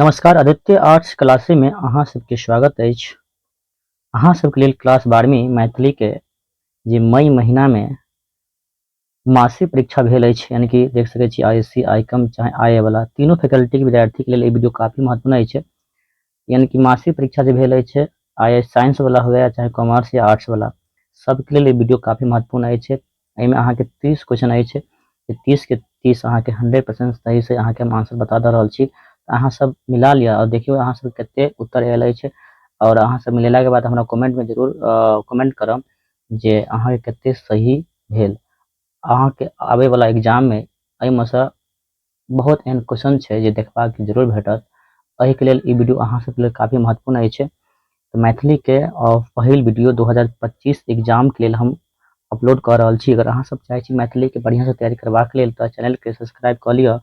नमस्कार आदित्य आर्ट्स क्लासे में अहाँ सबके स्वागत अछि। अहाँ सबके लेल क्लास 12वीं मैथिली के जे मई महीना में मासिक परीक्षा भेल अछि, यानी कि देख सकै छी आईएससी, आईकम चाहे आईए वाला तीनों फैकल्टी के विद्यार्थी के लेल ई वीडियो काफी महत्वपूर्ण अछि। यानी कि मासिक परीक्षा जे भेल अछि, आईए साइंस वाला हुए चाहे कॉमर्स या आर्ट्स वाला, सबके लेल ई वीडियो काफी महत्वपूर्ण अछि। एहिमे अहाँ के 30 क्वेश्चन अछि, 30 के 30 अहाँ के 100% सही से अहाँ के हम आंसर बता दे रहल छी। अहाँ सब मिला लिया और देखियो अहाँ सब कते उत्तर आयल अछि, और अहाँ सब मिलेला के बाद हमरा कमेंट में जरूर कमेंट करब जे अहाँ के कते सही भेल। अहाँ के आवे वाला एग्जाम में एहिमे से बहुत एहन क्वेश्चन छै जे देखबाक जरूर भेटत। एहि के लेल ई वीडियो अहाँ सब के लेल काफी महत्वपूर्ण अछि। तो मैथिली के पहिल वीडियो 2025 एग्जाम के लेल हम अपलोड कर रहल छी। अगर अहाँ सब चाहे छी मैथिली के बढ़िया से तैयारी करबाक लेल तो चैनल के सब्सक्राइब कर लिअ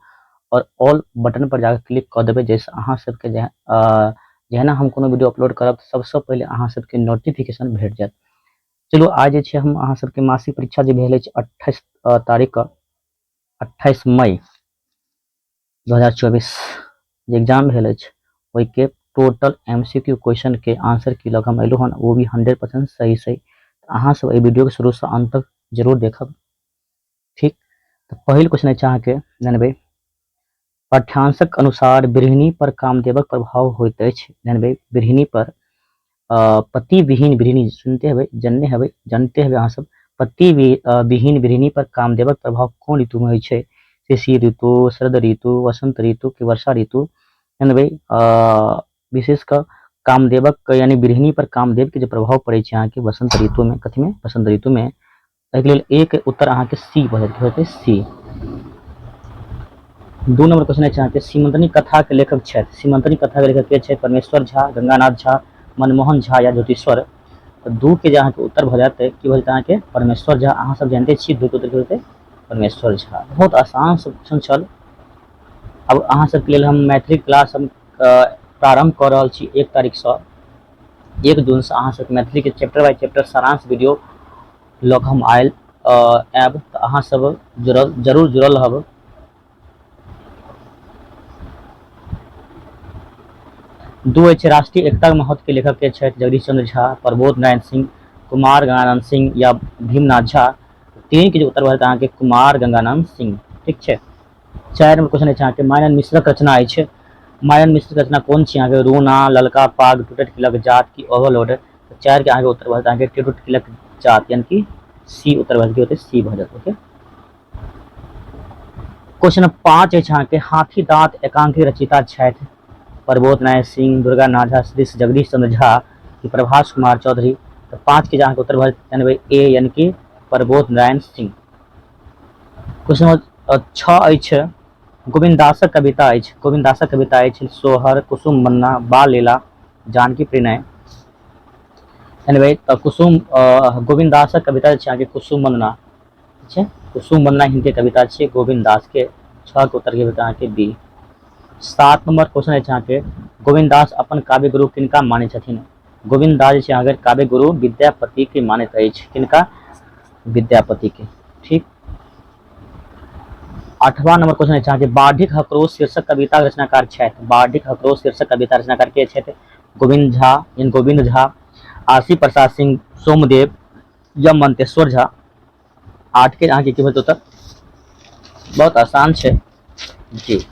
और ऑल बटन पर जाकर क्लिक कर देबै, जैसे अहाँ सबके जहना हम कोनो वीडियो अपलोड करब सबसे पहले अहाँ सबके नोटिफिकेशन भेट जायत। चलो आज जे छै हम अहाँ सबके मासिक परीक्षा जे भेल अछि 28 तारीख का 28 मई 2024 जे एग्जाम भेल अछि, ओहि के टोटल एमसीक्यू क्वेश्चन के आंसर की लग हम एलू हन, वो भी 100% सही। अहाँ सब ए वीडियो के शुरू से अंत तक जरूर देखब, ठीक। तो पहिल क्वेश्चन अछि अहाँ के जानबे पाठ्यांशक अनुसार बिरहिनी पर कामदेवक प्रभाव होइत अछि। जानबे बिरहिनी पर पति विहीन बिरहिनी सुनते हुए जानते हुए अहाँ सब पति विहीन बिरहिनी पर कामदेवक प्रभाव कोन ऋतु में होइ छै? शिशिर ऋतु, शरद ऋतु, वसंत ऋतु कि वर्षा ऋतु? जानबे विशेष कर कामदेवक यानी बिरहिनी पर कामदेव के जो प्रभाव पड़े छै अहाँ के वसंत ऋतु में, कथी में? वसंत ऋतु में। एहि लेल एक उत्तर अहाँ के सी भऽ जायत, सी। 2 नंबर क्वेश्चन अछि अहाँ के सीमंतनी कथा के लेखक छथि। सीमंतनी कथा के लेखक के छै? परमेश्वर झा, गंगानाथ झा, मनमोहन झा या ज्योतिश्वर? तो 2 के जे अहाँ के उत्तर भऽ जायत की भऽ जायत अहाँ के परमेश्वर झा। अहाँ सब जानते छी 2 के उत्तर की होतै? परमेश्वर झा। बहुत आसान क्वेश्चन छल। अब अहाँ सब के लेल हम मैथिली क्लास हम प्रारंभ कर रहल छी 1 तारीख से। 1 जून से अहाँ सब मैथिली के चैप्टर बाय चैप्टर सारांश वीडियो लग हम आयल आयब, तो अहाँ सब जरूर जुड़ल रहब। दू अछि राष्ट्रीय एकता महत्व के लेखक के छथि? जगदीश चंद्र झा, प्रबोध नारायण सिंह, कुमार गंगानंद सिंह या भीमनाथ झा? 3 के जो उत्तर भऽ अहाँ के कुमार गंगानंद सिंह, ठीक छै। 4 नंबर क्वेश्चन अछि अहाँ के मानन मिश्रक रचना अछि। मानन मिश्रक रचना कोन छी अहाँ के? रूना, ललका पाग, टूटट किलक जात की ओवरलोड? 4 के अहाँ के उत्तर भऽ अहाँ के टूटट किलक जात, यानी कि सी उत्तर भऽ होतै, सी भऽ जायत, ओके। क्वेश्चन 5 अछि अहाँ के हाथी दांत एकांकी रचयिता छथि? प्रबोध नारायण सिंह, दुर्गा नाथ झा, जगदीश चंद्र झा कि प्रभास कुमार चौधरी? तो 5 के जहाँ के उत्तर भऽ जानबे ए, यानी कि प्रबोध नारायण सिंह। क्वेश्चन 6 अछि गोविंदासक कविता अछि। गोविंदासक कविता अछि सोहर, कुसुम मन्ना, बाल लीला, जानकी प्रणय? जानबे कुसुम गोविंदासक कविता छै अहाँ के कुसुम मन्ना, ठीक छै। कुसुम मन्ना हिनके कविता छै गोविंदास के। 6 के उत्तर के अहाँ के बी। 7 नंबर क्वेश्चन अछि अहाँ के गोविंदास अपन काव्य गुरु किनका मानै छथिन? गोविंदास जे छै अहाँ के काव्य गुरु विद्यापति के मानैत अछि। किनका? विद्यापति के, ठीक। 8वां नंबर क्वेश्चन अछि अहाँ के बाढ़िक हकरोश शीर्षक कविता रचनाकार छथि? बाढ़िक हकरोश शीर्षक कविता रचनाकार के छथि? गोविंद झा, गोविंद झा, आशी प्रसाद सिंह, सोमदेव या मंतेश्वर झा? 8 के अहाँ के की होत उत्तर? बहुत आसान छै जी।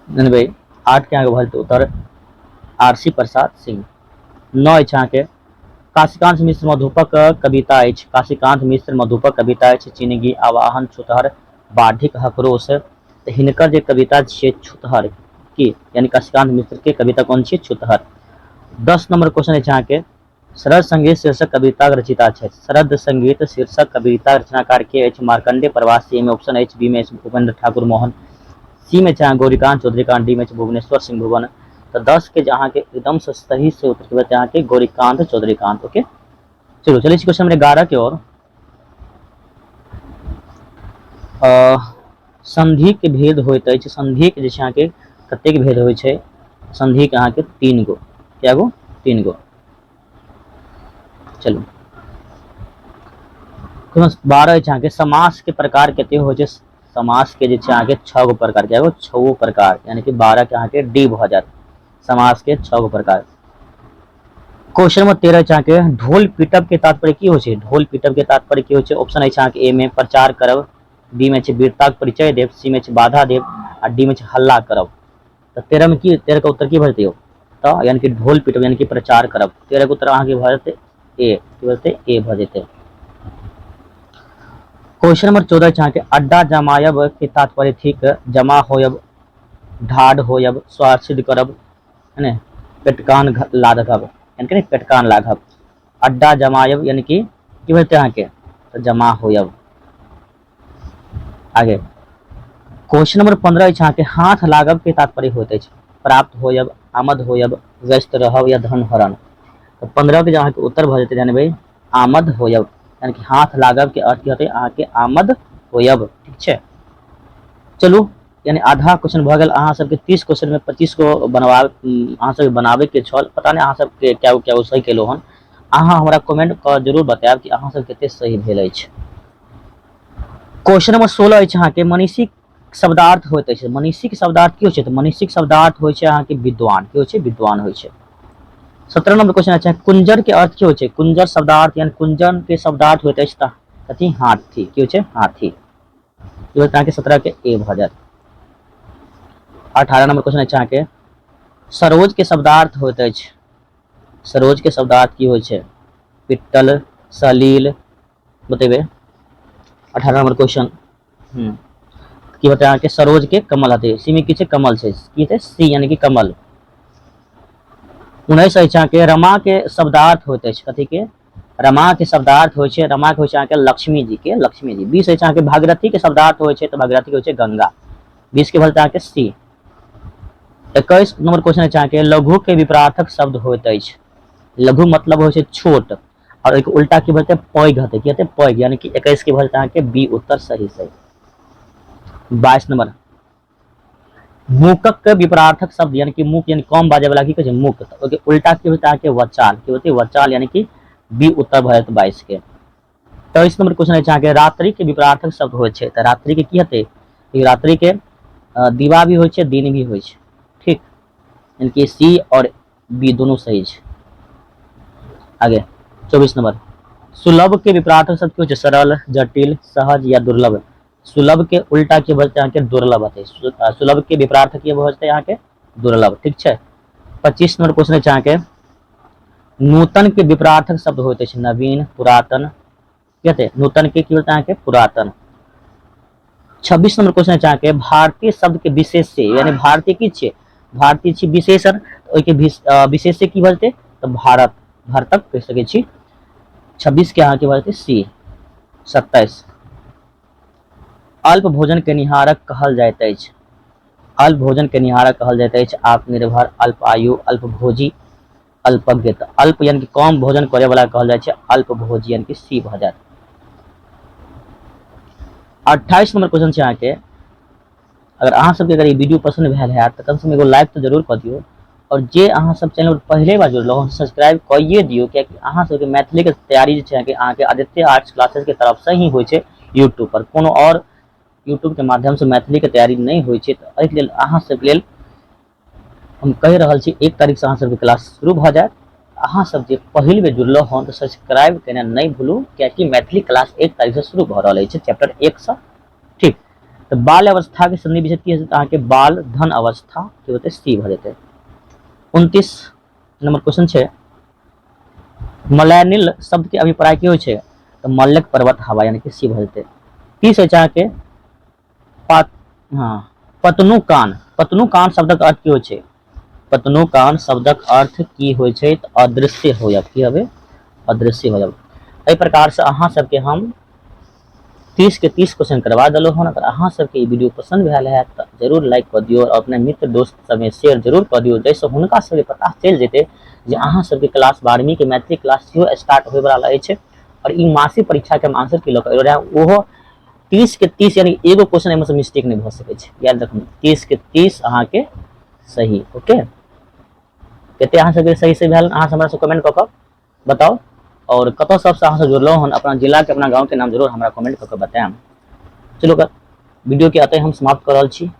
जानबे 8 के अहाँ के भऽ उत्तर आशी प्रसाद सिंह। 9 अछि अहाँ के काशीकांत मिश्र मधुपक कविता अछि। काशीकांत मिश्र मधुपक कविता अछि चिन्नगी, आवाहन, छुतहर, बाढ़िक हकरोश? तो हिनकर जे कविता छै छुतहर की, यानी काशीकांत मिश्र के कविता कौन छी? छुतहर। 10 नंबर क्वेश्चन अछि अहाँ के शरद संगीत शीर्षक कविता रचिता छथि? शरद संगीत शीर्षक कविता रचनाकार के अछि? मार्कंडेय प्रवासी। में ऑप्शन अछि बी में भूपेंद्र ठाकुर मोहन, सी में छै गौरीकांत चौधरीकांत, डी में भुवनेश्वर सिंह भुवन? तो 10 के जहाँ के एकदम से सही से उत्तर के यहाँ के गौरीकांत चौधरीकांत, ओके। चलो चलिए क्वेश्चन नंबर 11 की ओर। संधि के भेद होइत अछि। संधि के जे छै अहाँ के कतेक भेद होइ छै? संधि के अहाँ के 3 गो, क्या गो? 3 गो। चलो 12 अछि अहाँ के समास के प्रकार कते होइ छै? समास के जे छै अहाँके 6 गो प्रकार के 6 गो प्रकार यानी कि 12 के अहाँके डी भ जायत समास के 6 गो प्रकार। क्वेश्चन नंबर 13 छै अहाँके ढोल पीटब के तात्पर्य की होइ छै? ढोल पीटब के तात्पर्य की होइ छै? ऑप्शन अछि अहाँके ए में प्रचार करब, बी में छै वीरताक परिचय देब, सी में छै बाधा देब आ डी में छै हल्ला करब। तो 13 में की 13 का उत्तर की भ जेतै? तो यानी कि ढोल पीटब यानी कि प्रचार करब। 13 के उत्तर अहाँके भ जेतै ए, की भ जेतै? ए भ जेतै। क्वेश्चन नंबर 14 छै अहाँके अड्डा जमायब के तात्पर्य थिक जमा होयब, ढाढ़ होयब, स्वार्थ सिद्ध करब, है ने पेटकान लाघब यानी कि पेटकान लाघब। अड्डा जमायब यानी कि की भ जेतै अहाँके? तो जमा होयब। आगे क्वेश्चन नंबर 15 अछि अहाँके हाथ लागब के तात्पर्य होइत अछि प्राप्त होयब, आमद होयब, व्यस्त रहब या धन हरण। तो 15 के अहाँके उत्तर भ जेतै जानबै आमद होयब यानी कि हाथ लागब के अर्थ की होतै अहाँके आमद होयब। ठीक छै, चलू यानी आधा क्वेश्चन भ गेल। अहाँ सबके 30 क्वेश्चन में 25 गो अहाँ सब बनाबे के छल, पता नहीं अहाँ सबके क्या सही केलौ हन। अहाँ हमरा कमेंट क जरूर बतायब कि अहाँ सब कते सही भेल अछि। क्वेश्चन नंबर 16 अछि अहाँके मनीषी शब्दार्थ होइत अछि। मनीषी के शब्दार्थ की होइ छै? तो मनीषी के शब्दार्थ होइ छै अहाँके विद्वान, की होइ छै? विद्वान होइ छै। 17 नंबर क्वेश्चन अच्छा कुंजर के अर्थ की होइ छै? कुंजर शब्दार्थ यानी कुंजन के शब्दार्थ होइत अछि कथी? हाथी, की होइ छै? हाथी। ई होत अहाँके 17 के ए भ जायत। 18 नंबर क्वेश्चन अछि अहाँके सरोज के शब्दार्थ होइत अछि। सरोज के शब्दार्थ की होइ छै? पिट्टल, सलील बतेबे। 18 नंबर क्वेश्चन की होता है अहाँके सरोज के कमल हते सी में की छै? कमल छै, की छै? सी यानी कि कमल। 19 अछि अहाँके रमा के शब्दार्थ होइत अछि कथी के? रमा के शब्दार्थ होइ छै, रमा के होइ छै अहाँके लक्ष्मी जी के, लक्ष्मी जी। 20 अछि अहाँके भागीरथी के शब्दार्थ होइ छै, तो भागीरथी के होइ छै गंगा। 20 के भलते अहाँके सी। 21 नंबर क्वेश्चन अछि अहाँके लघु के विपरार्थक शब्द होइत अछि। लघु मतलब होइ छै छोट और एक उल्टा की बोलते पैघ हते, की हते? पैघ यानी कि 21 के भलते अहाँके बी उत्तर सही सही। 22 नंबर मूकक के विपरार्थक शब्द यानी कि मूक यानी कम बाजे वाला की कहै छै? मूक। ओके उल्टा की होता है कि वचाल, की होती है? वचाल यानी कि बी उत्तर भ जायत 22 के। 23 नंबर क्वेश्चन अछि अहाँके रात्रि के विपरार्थक शब्द होइ छै। त रात्रि के की हते? रात्रि के दिवा भी होइ छै, दिन भी होइ छै। ठीक, यानी कि सी और बी दोनों सही छै। आगे 24 नंबर सुलभ के विपरार्थक शब्द की होइ छै? सरल, जटिल, सहज या दुर्लभ। सुलभ के उल्टा की बोलते हैं? दुर्लभ हते। सुलभ के विपरार्थ की बोलते हैं? दुर्लभ। ठीक छै। 25 नंबर क्वेश्चन अछि अहाँके नूतन के विपरार्थक शब्द होइत अछि नवीन, पुरातन, की हते? नूतन के की होता है अहाँके? पुरातन। 26 नंबर क्वेश्चन अछि अहाँके भारतीय शब्द के विशेष्य यानी भारतीय की छियै? भारतीय छी विशेषण, ओहि के विशेष्य की बोलते? तो भारत, भारतक कह सकै छी। 26 के अहाँके बोलते सी। 27 अल्प भोजन के निहारक कहल जाइत अछि। अल्प भोजन के निहारक कहल जाइत अछि आत्मनिर्भर, अल्प आयु, अल्पभोजी, अल्पज्ञ। अल्प यानी कि कम भोजन करे वाला कहल जाइ छै अल्पभोजी यानी कि सी भ जायत। 28 नंबर क्वेश्चन छै अहाँके अगर अहाँ सबके अगर ये वीडियो पसंद भेल है तो कम से कम एगो लाइक तो जरूर कर दियो और जे अहाँ सब चैनल पहले बार जुड़लो सब्सक्राइब कइए दियो कियाकि अहाँ सबके मैथिली के तैयारी जे छै अहाँके आदित्य आर्ट्स क्लासेस के तरफ से ही होइ छै यूट्यूब पर, कोनो और यूट्यूब के माध्यम से मैथिली के तैयारी नहीं होइ छै। तो एहि लेल अहाँ सब लेल हम कहि रहल छी 1 तारीख से अहाँ सबके क्लास शुरू भ जायत। अहाँ सब जे पहिल बेर जुड़लो हन तो सब्सक्राइब केना नहीं भूलू कियाकि मैथिली क्लास 1 तारीख से शुरू भ रहल अछि चैप्टर 1 से। ठीक, तो बाल अवस्था के संधि विच्छेद की अहाँके बाल धन अवस्था की होते? सी भ जेतै। 29 नंबर क्वेश्चन छै मलैनिल शब्द के अभिप्राय की होइ छै? तो मल्लक पर्वत हवा यानी कि सी भ जेतै। 30 अछि अहाँके पतनुकान। पतनुकान शब्दक अर्थ की होइ छै? पतनुकान शब्दक अर्थ की होइ छै? तो अदृश्य होयब, की हबे? अदृश्य होयब। एहि प्रकार से अहाँ सबके हम 30 के 30 क्वेश्चन करवा देलो हन। अगर अहाँ सबके ई वीडियो पसंद भेल है तो जरूर लाइक कर दियो और अपने मित्र दोस्त सब में शेयर जरूर कर दियो जैसे हुनका सबके पता चल जेते जे अहाँ सबके क्लास 12वीं के मैथिली क्लास सेहो स्टार्ट होय वाला अछि और ई मासिक परीक्षा के हम आंसर की लक रहे ओहो 30 के 30 यानी एगो क्वेश्चन एमे से मिस्टेक नहीं भ सकै छै। याद रखू 30 के 30 अहाँ के सही। ओके, कते अहाँ सबके सही से भेल अहाँ हमरा से कमेंट क के बताओ और कतौ सबसे अहाँ से जुड़लो हन अपना जिला के अपना गांव के नाम जरूर हमरा कमेंट क के बताएम। चलो वीडियो के आते हम समाप्त कर रहल छी।